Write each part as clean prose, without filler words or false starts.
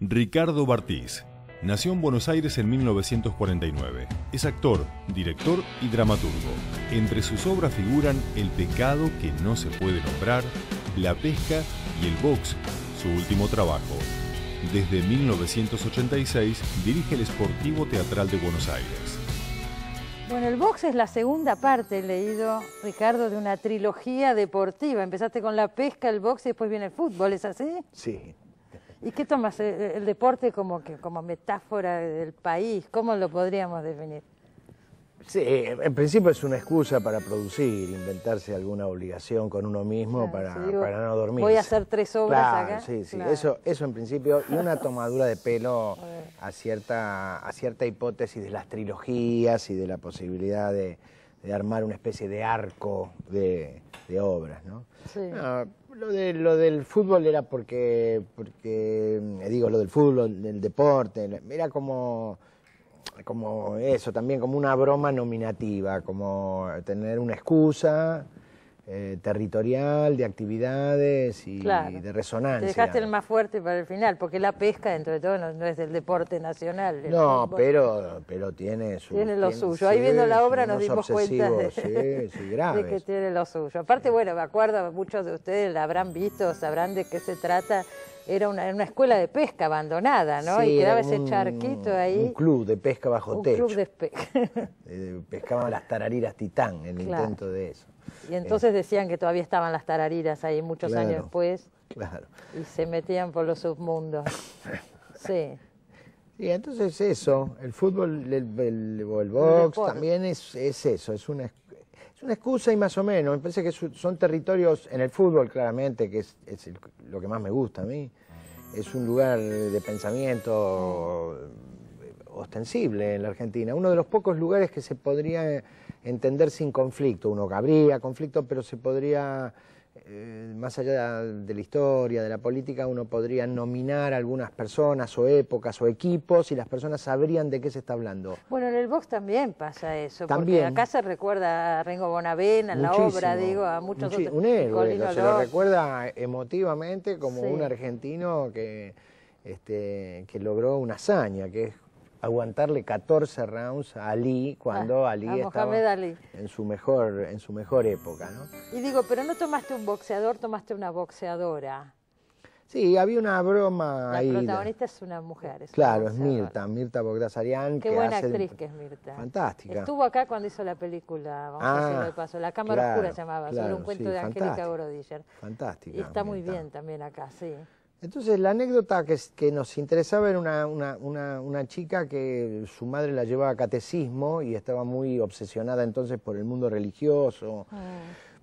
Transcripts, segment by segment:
Ricardo Bartís nació en Buenos Aires en 1949. Es actor, director y dramaturgo. Entre sus obras figuran El pecado que no se puede nombrar, La pesca y el box, su último trabajo. Desde 1986 dirige el Sportivo Teatral de Buenos Aires. Bueno, el box es la segunda parte, he leído, Ricardo, de una trilogía deportiva. Empezaste con la pesca, el box y después viene el fútbol, ¿es así? Sí. ¿Y qué tomas el deporte como metáfora del país? ¿Cómo lo podríamos definir? Sí, en principio es una excusa para producir, inventarse alguna obligación con uno mismo para no dormir. Voy a hacer 3 obras acá. Sí, sí, claro. Eso en principio, y una tomadura de pelo a cierta hipótesis de las trilogías y de la posibilidad de armar una especie de arco de obras, ¿no? Sí. No, lo del fútbol era porque digo, lo del fútbol, del deporte, era como eso, también como una broma nominativa, como tener una excusa territorial de actividades y claro. de resonancia. Te dejaste el más fuerte para el final, porque la pesca, dentro de todo, no es del deporte nacional. No, pero tiene su... Tiene lo suyo. Ahí viendo la obra nos dimos cuenta de graves. Que tiene lo suyo. Aparte, bueno, me acuerdo, muchos de ustedes la habrán visto, sabrán de qué se trata. Era una escuela de pesca abandonada, ¿no? Sí, y quedaba ese charquito ahí. Un club de pesca bajo techo. Un club de pesca. Pescaban las tarariras Titán, el intento de eso. Y entonces decían que todavía estaban las tarariras ahí muchos años después. Claro. Y se metían por los submundos. Sí. Y entonces eso, el fútbol o el box también es eso, es una excusa y más o menos. Me parece que son territorios, en el fútbol claramente, que es lo que más me gusta a mí, es un lugar de pensamiento ostensible en la Argentina. Uno de los pocos lugares que se podría entender sin conflicto. Uno habría conflicto, pero se podría, más allá de la historia, de la política, uno podría nominar a algunas personas o épocas o equipos y las personas sabrían de qué se está hablando. Bueno, en el box también pasa eso, también. Porque acá se recuerda a Rengo Bonavena, en la obra, digo, a muchos otros. Un héroe, se lo recuerda emotivamente como un argentino que logró una hazaña, que es aguantarle 14 rounds a Ali cuando Ali estaba en su mejor época, ¿no? Y digo, pero no tomaste un boxeador, tomaste una boxeadora. Sí, había una broma ahí. La protagonista es una mujer. Claro, es Mirta Bogdasarian. Qué buena actriz que es Mirta. Fantástica. Estuvo acá cuando hizo la película, vamos a decirlo de paso, La Cámara Oscura se llamaba, sobre un cuento de Angélica Borodiller. Fantástica. Y está muy bien también acá, sí. Entonces la anécdota que nos interesaba era una chica que su madre la llevaba a catecismo y estaba muy obsesionada entonces por el mundo religioso,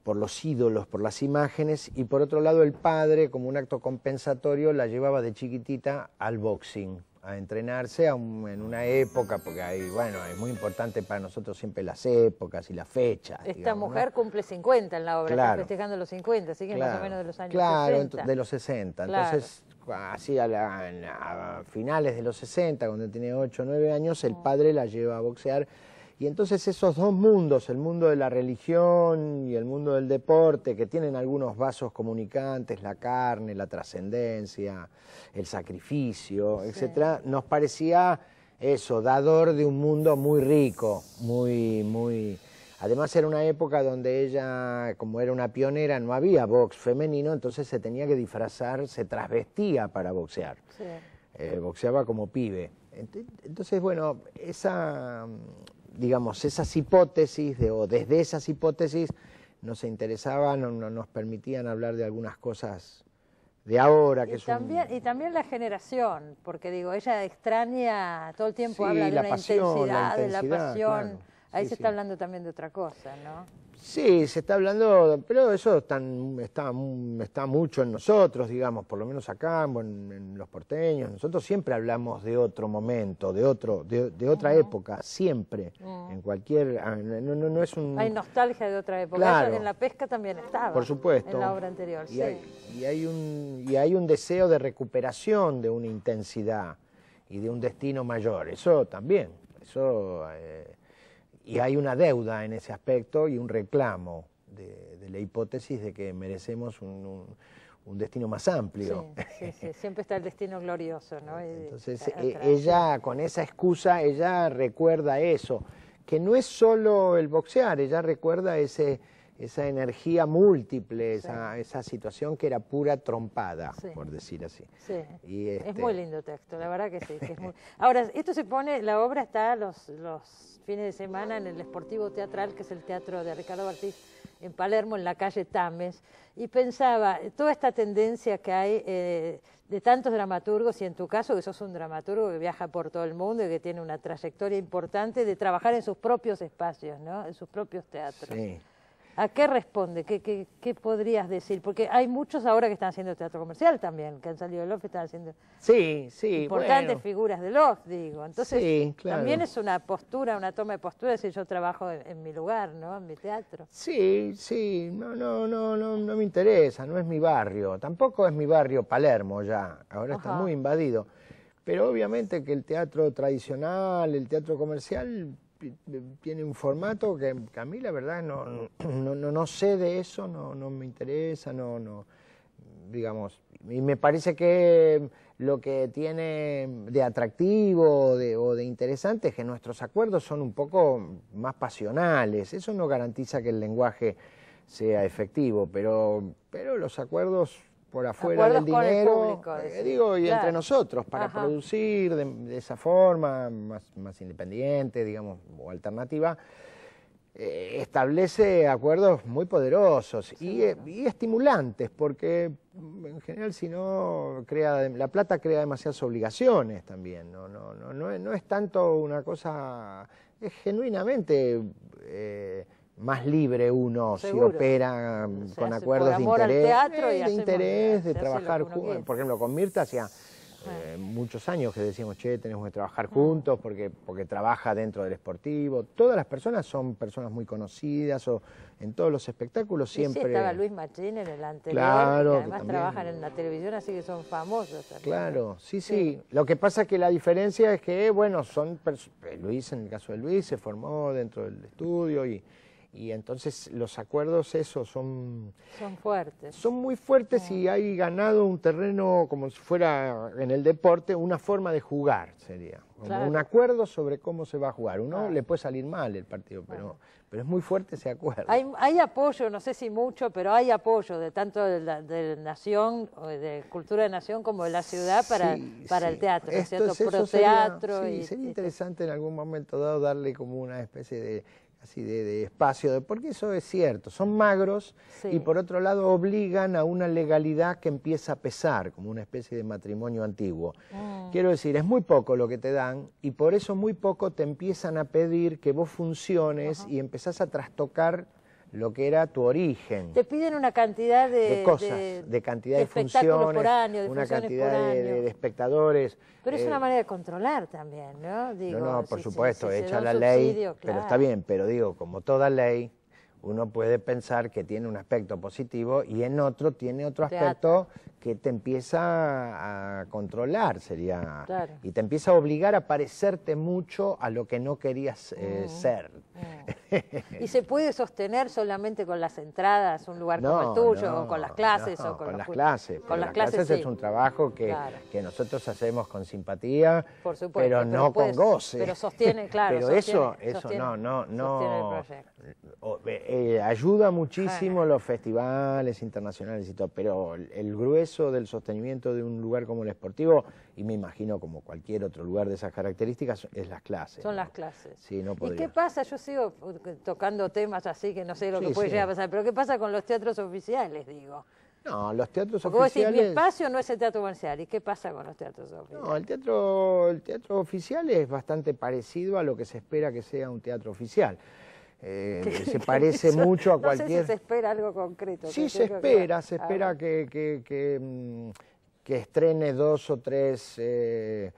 por los ídolos, por las imágenes, y por otro lado el padre, como un acto compensatorio, la llevaba de chiquitita al boxing, a entrenarse en una época, porque es muy importante para nosotros siempre las épocas y las fechas. Esta mujer cumple 50 en la obra, está festejando los 50, así que más o menos de los años 60. De los 60. Entonces, así a finales de los 60, cuando tenía 8 o 9 años, el padre la lleva a boxear. Y entonces esos dos mundos, el mundo de la religión y el mundo del deporte, que tienen algunos vasos comunicantes, la carne, la trascendencia, el sacrificio, etcétera, nos parecía eso, dador de un mundo muy rico, muy... Además era una época donde ella, como era una pionera, no había box femenino, entonces se tenía que disfrazar, se trasvestía para boxear. Sí. Boxeaba como pibe. Entonces, bueno, esas hipótesis, o desde esas hipótesis nos interesaban, nos permitían hablar de algunas cosas de ahora. Y también la generación, porque digo, ella extraña, todo el tiempo habla de la intensidad, de la pasión. Claro. Ahí se está hablando también de otra cosa, ¿no? Sí, se está hablando, pero eso está mucho en nosotros, digamos, por lo menos acá, en los porteños. Nosotros siempre hablamos de otro momento, de otra época, siempre, en cualquier... No es un... Hay nostalgia de otra época, claro, eso en la pesca también estaba, por supuesto, en la obra anterior. Y hay un deseo de recuperación de una intensidad y de un destino mayor, eso también, y hay una deuda en ese aspecto y un reclamo de la hipótesis de que merecemos un destino más amplio. Sí, siempre está el destino glorioso, ¿no? Entonces ella, con esa excusa, ella recuerda eso, que no es solo el boxear, ella recuerda esa energía múltiple, esa situación que era pura trompada, por decir así. Sí, y es muy lindo texto, la verdad que sí. Que es muy... Ahora, esto se pone, la obra está los fines de semana en el Sportivo Teatral, que es el teatro de Ricardo Ortiz, en Palermo, en la calle Tames, y pensaba, toda esta tendencia que hay de tantos dramaturgos, y en tu caso que sos un dramaturgo que viaja por todo el mundo y que tiene una trayectoria importante de trabajar en sus propios espacios, ¿no? En sus propios teatros. Sí. ¿A qué responde? ¿Qué podrías decir? Porque hay muchos ahora que están haciendo teatro comercial también, que han salido del OFF y están haciendo importantes figuras del OFF, digo. Entonces, también es una postura, una toma de postura, decir yo trabajo en mi lugar, ¿no? En mi teatro. Sí, no me interesa, no es mi barrio. Tampoco es mi barrio Palermo ya, ahora está muy invadido. Pero obviamente que el teatro tradicional, el teatro comercial tiene un formato que a mí la verdad no sé de eso, no me interesa, digamos, y me parece que lo que tiene de atractivo o de interesante es que nuestros acuerdos son un poco más pasionales. Eso no garantiza que el lenguaje sea efectivo, pero los acuerdos por afuera del dinero, digo, y entre nosotros, para producir de esa forma más independiente, digamos, o alternativa, establece acuerdos muy poderosos y estimulantes, porque en general si no, la plata crea demasiadas obligaciones también, no es tanto una cosa, es genuinamente... más libre uno si opera con acuerdos de interés, de trabajar juntos. Por ejemplo, con Mirta hacía muchos años que decíamos, che, tenemos que trabajar juntos porque trabaja dentro del Sportivo. Todas las personas son personas muy conocidas, o en todos los espectáculos siempre... Sí, estaba Luis Machín en el anterior, que además trabajan en la televisión, así que son famosos también. Claro, sí. Lo que pasa es que la diferencia es que, bueno, Luis, en el caso de Luis, se formó dentro del estudio y entonces los acuerdos esos son fuertes. Son muy fuertes y hay ganado un terreno como si fuera en el deporte, una forma de jugar sería. Como un acuerdo sobre cómo se va a jugar. Uno le puede salir mal el partido, pero es muy fuerte ese acuerdo. Hay apoyo, no sé si mucho, pero hay apoyo de tanto de Nación, o de Cultura de Nación, como de la ciudad para el teatro, ¿cierto? Proteatro. Sería interesante en algún momento dado darle como una especie de espacio, porque eso es cierto, son magros y por otro lado obligan a una legalidad que empieza a pesar, como una especie de matrimonio antiguo. Quiero decir, es muy poco lo que te dan y por eso muy poco te empiezan a pedir que vos funciones y empezás a trastocar lo que era tu origen. Te piden una cantidad de cosas, de cantidad de funciones, por año, una cantidad de espectadores. Pero es una manera de controlar también, ¿no? Digo, no, por supuesto, hecha la ley, pero está bien, pero digo, como toda ley, uno puede pensar que tiene un aspecto positivo y en otro tiene otro aspecto que te empieza a controlar, y te empieza a obligar a parecerte mucho a lo que no querías ser. ¿Y se puede sostener solamente con las entradas, un lugar como el tuyo, o con las clases? O con las clases. Con las clases es un trabajo que nosotros hacemos con simpatía, por supuesto, pero no con goce. Pero sostiene, claro. Pero sostiene el proyecto. Ayuda muchísimo los festivales internacionales y todo, pero el grueso del sostenimiento de un lugar como el Sportivo, y me imagino como cualquier otro lugar de esas características, es las clases. Son las clases. Sí, no podría. ¿Y qué pasa? Yo sigo tocando temas así que no sé lo que puede llegar a pasar, pero ¿qué pasa con los teatros oficiales, digo? No, los teatros Porque oficiales... vos decís, mi espacio no es el teatro comercial, ¿y qué pasa con los teatros oficiales? No, el teatro oficial es bastante parecido a lo que se espera que sea un teatro oficial. Se parece mucho a cualquier... No sé si se espera algo concreto. Sí, se espera que estrene 2 o 3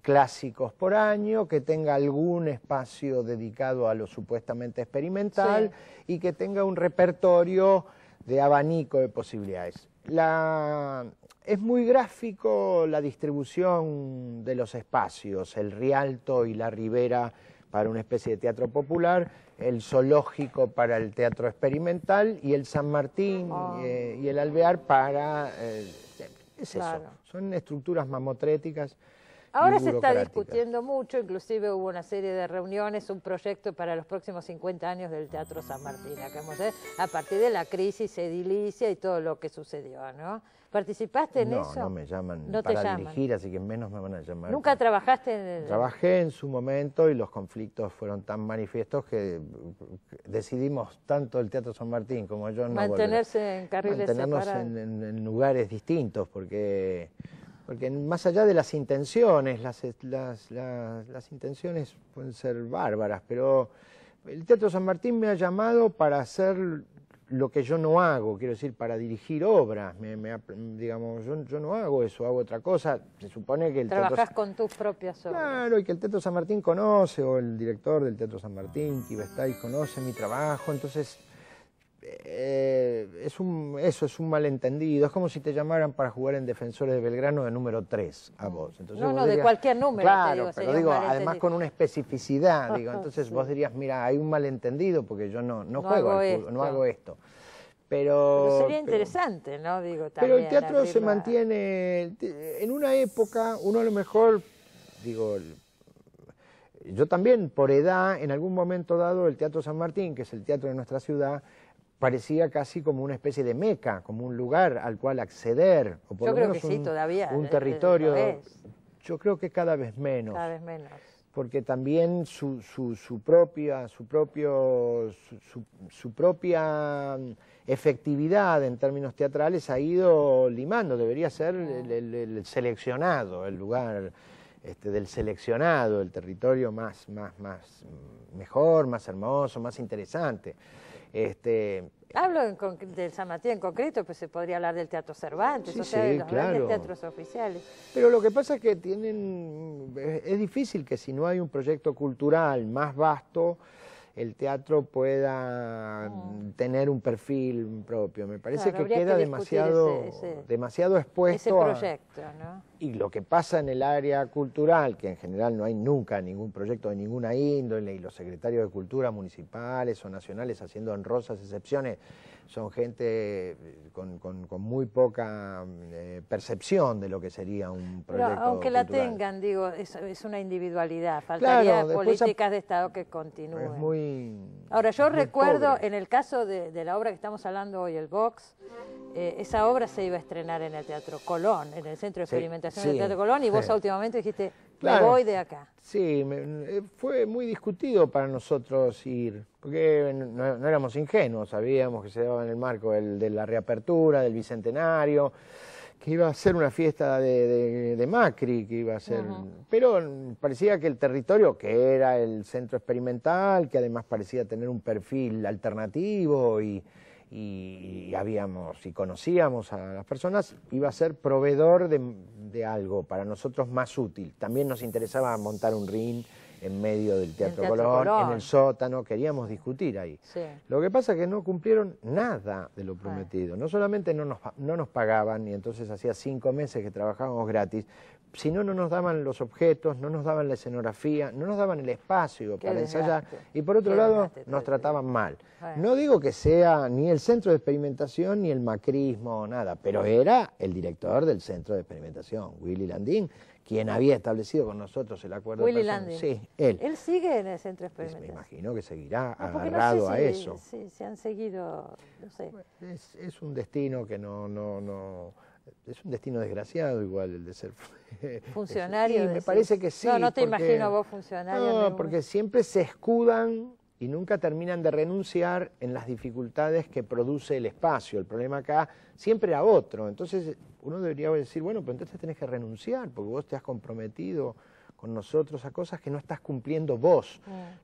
clásicos por año, que tenga algún espacio dedicado a lo supuestamente experimental y que tenga un repertorio de abanico de posibilidades. Es muy gráfico la distribución de los espacios. El Rialto y la Ribera para una especie de teatro popular, el zoológico para el teatro experimental y el San Martín y el Alvear para... es Claro. eso, son estructuras mamotréticas. Ahora se está discutiendo mucho, inclusive hubo una serie de reuniones, un proyecto para los próximos 50 años del Teatro San Martín, acá a partir de la crisis edilicia y todo lo que sucedió, ¿no? ¿Participaste en eso? No, me llaman No te para llaman. dirigir, así que menos me van a llamar. ¿Nunca trabajaste en el... Trabajé en su momento y los conflictos fueron tan manifiestos que decidimos tanto el Teatro San Martín como yo no mantenerse en carriles mantenernos separados. en lugares distintos, porque más allá de las intenciones, las intenciones pueden ser bárbaras, pero el Teatro San Martín me ha llamado para hacer lo que yo no hago, quiero decir, para dirigir obras. Digamos, yo no hago eso, hago otra cosa. Se supone que el Trabajás con tus propias obras. Claro, y que el Teatro San Martín conoce, o el director del Teatro San Martín, Kibestay, conoce mi trabajo, entonces es un malentendido. Es como si te llamaran para jugar en Defensores de Belgrano de número 3 a vos. Entonces No, vos de dirías, cualquier número. Claro, te pero digo, digo, además con una especificidad, digo, entonces Sí. vos dirías, mira, hay un malentendido porque yo no juego hago al fútbol, esto. no hago esto. Pero sería interesante, ¿no? Digo, pero el también teatro se abrirla- mantiene, en una época, uno a lo mejor, digo, yo también por edad, en algún momento dado, el Teatro San Martín, que es el teatro de nuestra ciudad, parecía casi como una especie de meca, como un lugar al cual acceder, o por Yo lo creo menos que sí, todavía un lo territorio. es. Yo creo que cada vez menos. Cada vez menos. Porque también su propia efectividad en términos teatrales ha ido limando. Debería ser el seleccionado, el lugar del seleccionado, el territorio más mejor, más hermoso, más interesante. Hablo del San Martín en concreto, pues se podría hablar del Teatro Cervantes, Sí, o sea, sí, de los grandes claro. teatros oficiales. Pero lo que pasa es que es difícil que si no hay un proyecto cultural más vasto, el teatro pueda tener un perfil propio. Me parece Claro, que habría queda que discutir demasiado expuesto ese proyecto, ¿no? Y lo que pasa en el área cultural, que en general no hay nunca ningún proyecto de ninguna índole, y los secretarios de cultura municipales o nacionales, haciendo honrosas excepciones, son gente con muy poca percepción de lo que sería un proyecto Pero aunque cultural. la tengan, digo, es una individualidad, faltaría Claro, después políticas de Estado que continúen. Es muy... Ahora, yo es muy recuerdo, pobre. en el caso de la obra que estamos hablando hoy, el Vox, esa obra se iba a estrenar en el Teatro Colón, en el Centro de Sí, Experimentación sí, del Teatro Colón, y vos sí. últimamente dijiste, Claro. me voy de acá. Sí, fue muy discutido para nosotros ir, porque no éramos ingenuos, sabíamos que se daba en el marco de la reapertura, del Bicentenario, que iba a ser una fiesta de Macri, que iba a ser... Pero parecía que el territorio, que era el centro experimental, que además parecía tener un perfil alternativo y conocíamos a las personas, iba a ser proveedor de algo para nosotros más útil. También nos interesaba montar un ring en medio del Teatro Colón, en el sótano, queríamos discutir ahí. Sí. Lo que pasa es que no cumplieron nada de lo prometido. No solamente no nos pagaban, y entonces hacía 5 meses que trabajábamos gratis, sino no nos daban los objetos, no nos daban la escenografía, no nos daban el espacio para ensayar, y por otro lado nos trataban mal. Bueno. No digo que sea ni el centro de experimentación ni el macrismo, nada, pero era el director del centro de experimentación, Willy Landín, quien había establecido con nosotros el acuerdo. Willy personal. Landín. Sí, él. ¿Él sigue en el Centro de Pues Experimentación? me imagino que seguirá No, porque agarrado no sé a si eso. se han seguido, no sé. Es un destino que no... Es un destino desgraciado igual el de ser Funcionario. Sí, me decís. parece que sí. No te porque- imagino vos funcionario. No, porque siempre se escudan y nunca terminan de renunciar en las dificultades que produce el espacio. El problema acá siempre era otro. Entonces uno debería decir, bueno, pero entonces tenés que renunciar porque vos te has comprometido con nosotros a cosas que no estás cumpliendo vos.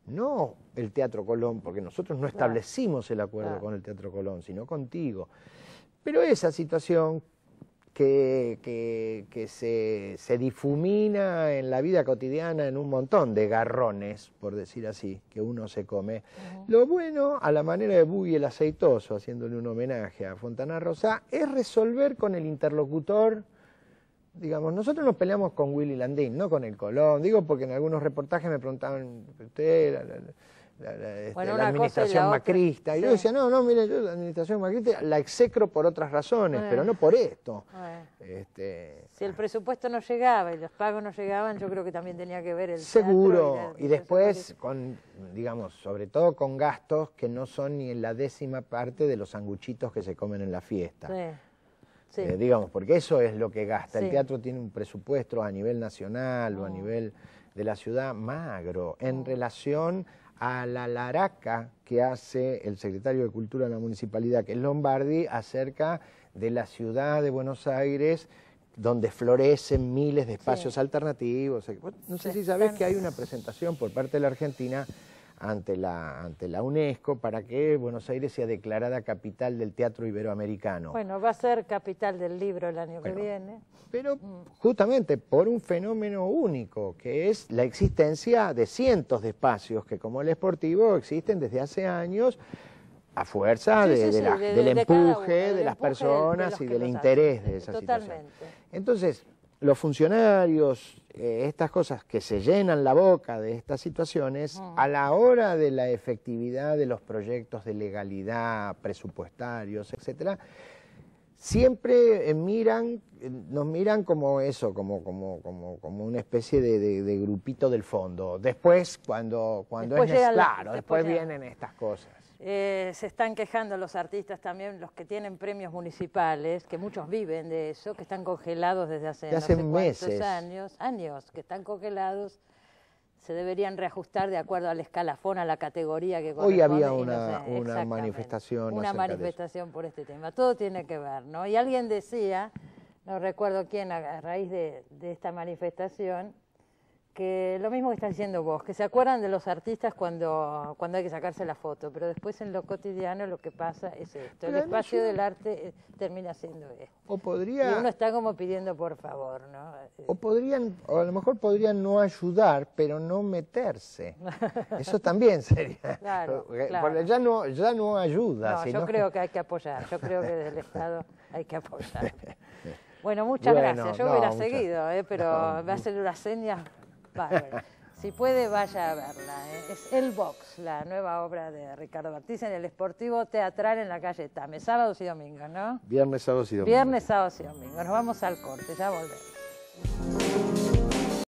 No el Teatro Colón, porque nosotros no establecimos el acuerdo con el Teatro Colón, sino contigo. Pero esa situación que se difumina en la vida cotidiana en un montón de garrones, por decir así, que uno se come. Lo bueno, a la manera de Buy el Aceitoso, haciéndole un homenaje a Fontana Rosa, es resolver con el interlocutor digamos, nosotros nos peleamos con Willy Landín, no con el Colón. Digo porque en algunos reportajes me preguntaban, usted, la administración macrista. Y yo decía, no, mire, yo la administración macrista la execro por otras razones, pero no por esto. Si el presupuesto no llegaba y los pagos no llegaban, yo creo que también tenía que ver el seguro. Y después, digamos, sobre todo con gastos que no son ni en la 10ª parte de los sanguchitos que se comen en la fiesta. Digamos, porque eso es lo que gasta. El teatro tiene un presupuesto a nivel nacional o a nivel de la ciudad magro en relación a la laraca que hace el secretario de Cultura de la Municipalidad, que es Lombardi, acerca de la ciudad de Buenos Aires, donde florecen miles de espacios alternativos. No sé si sabés que hay una presentación por parte de la Argentina ante la UNESCO para que Buenos Aires sea declarada capital del teatro iberoamericano. Bueno, va a ser capital del libro el año que viene. Pero justamente por un fenómeno único, que es la existencia de cientos de espacios que, como el Sportivo, existen desde hace años a fuerza del empuje de las personas y del interés de esa situación. Entonces, los funcionarios, estas cosas que se llenan la boca de estas situaciones, a la hora de la efectividad de los proyectos de legalidad, presupuestarios, etcétera, siempre nos miran como eso, como una especie de grupito del fondo. Después, cuando después vienen estas cosas. Se están quejando los artistas también, los que tienen premios municipales, que muchos viven de eso, que están congelados desde hace no sé meses. años que están congelados. Se deberían reajustar de acuerdo al escalafón, a la categoría que corresponde. Hoy había una manifestación. Una manifestación por este tema. Todo tiene que ver, ¿no? Y alguien decía, no recuerdo quién, a raíz de esta manifestación, que lo mismo que estás diciendo vos, que se acuerdan de los artistas cuando hay que sacarse la foto, pero después en lo cotidiano lo que pasa es esto. El espacio del arte termina siendo esto. Y uno está como pidiendo por favor, ¿no? O a lo mejor podrían no ayudar, pero no meterse. Eso también sería. Claro. Porque ya no ayuda. No, yo creo que hay que apoyar, yo creo que desde el Estado hay que apoyar. Bueno, muchas gracias. Yo hubiera seguido, pero me hacen unas señas. Si puede, vaya a verla. Es El Box, la nueva obra de Ricardo Bartiz en el Sportivo Teatral en la calle Tame. Sábados y domingos, ¿no? Viernes, sábados y domingos. Viernes, sábados y domingos. Nos vamos al corte, ya volvemos.